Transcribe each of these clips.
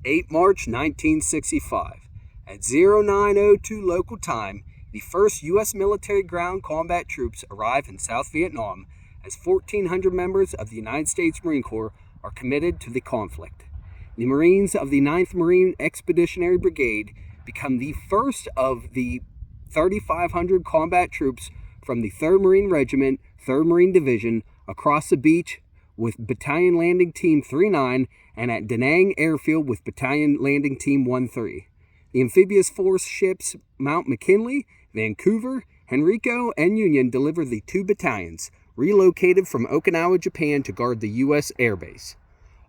8 March 1965. At 09:02 local time, the first U.S. military ground combat troops arrive in South Vietnam as 1,400 members of the United States Marine Corps are committed to the conflict. The Marines of the 9th Marine Expeditionary Brigade become the first of the 3,500 combat troops from the III Marine Regiment, 3rd Marine Division, across the beach with Battalion Landing Team 39 and at DaNang Airfield with Battalion Landing Team 13. The amphibious force ships Mount McKinley, Vancouver, Henrico, and Union delivered the 2 battalions, relocated from Okinawa, Japan to guard the U.S. airbase.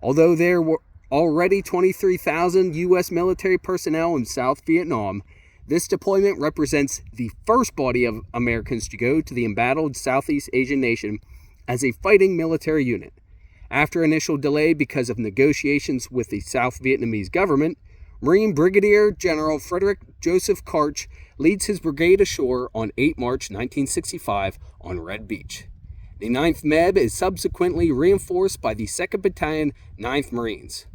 Although there were already 23,000 U.S. military personnel in South Vietnam, this deployment represents the first body of Americans to go to the embattled Southeast Asian nation as a fighting military unit. After initial delay because of negotiations with the South Vietnamese government, Marine Brigadier General Frederick Joseph Karch leads his brigade ashore on 8 March 1965 on Red Beach. The 9th MEB is subsequently reinforced by the 2nd Battalion, 9th Marines.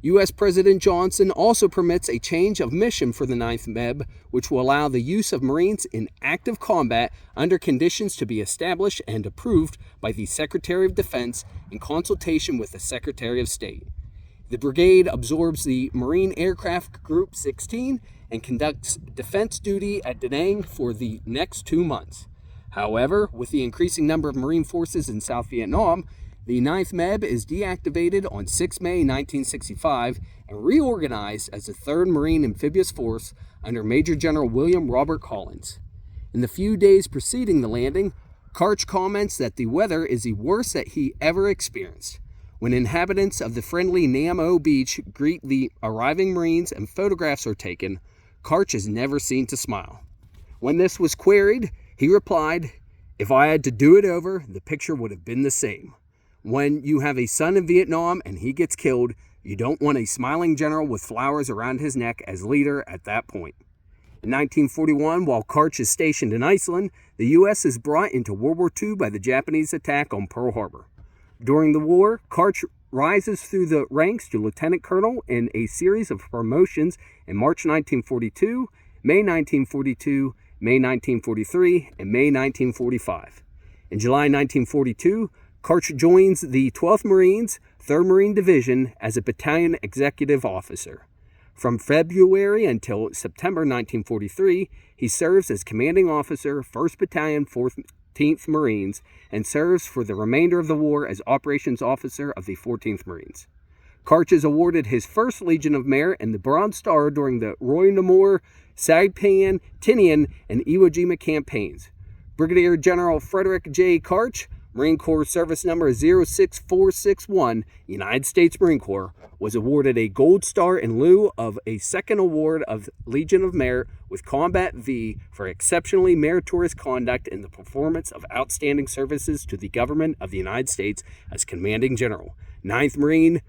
U.S. President Johnson also permits a change of mission for the 9th MEB, which will allow the use of Marines in active combat under conditions to be established and approved by the Secretary of Defense in consultation with the Secretary of State. The brigade absorbs the Marine Aircraft Group 16 and conducts defense duty at DaNang for the next 2 months. However, with the increasing number of Marine forces in South Vietnam, the 9th MEB is deactivated on 6 May 1965 and reorganized as the 3rd Marine Amphibious Force under Major General William Robert Collins. In the few days preceding the landing, Karch comments that the weather is the worst that he ever experienced. When inhabitants of the friendly Nam O Beach greet the arriving Marines and photographs are taken, Karch is never seen to smile. When this was queried, he replied, "If I had to do it over, the picture would have been the same. When you have a son in Vietnam and he gets killed, you don't want a smiling general with flowers around his neck as leader at that point." In 1941, while Karch is stationed in Iceland, the U.S. is brought into World War II by the Japanese attack on Pearl Harbor. During the war, Karch rises through the ranks to lieutenant colonel in a series of promotions in March 1942, May 1942, May 1943, and May 1945. In July 1942, Karch joins the 12th Marines, 3rd Marine Division, as a battalion executive officer. From February until September 1943, he serves as commanding officer, 1st Battalion, 14th Marines, and serves for the remainder of the war as operations officer of the 14th Marines. Karch is awarded his first Legion of Merit and the Bronze Star during the Roi-Namur, Saipan, Tinian, and Iwo Jima campaigns. Brigadier General Frederick J. Karch, Marine Corps Service Number 06461, United States Marine Corps, was awarded a Gold Star in lieu of a second award of Legion of Merit with Combat V for exceptionally meritorious conduct in the performance of outstanding services to the government of the United States as Commanding General, 9th Marine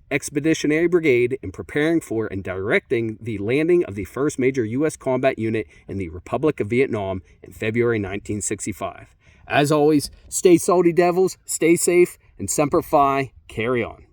Expeditionary Brigade, in preparing for and directing the landing of the first major U.S. combat unit in the Republic of Vietnam in February 1965. As always, stay salty devils, stay safe, and Semper Fi, carry on.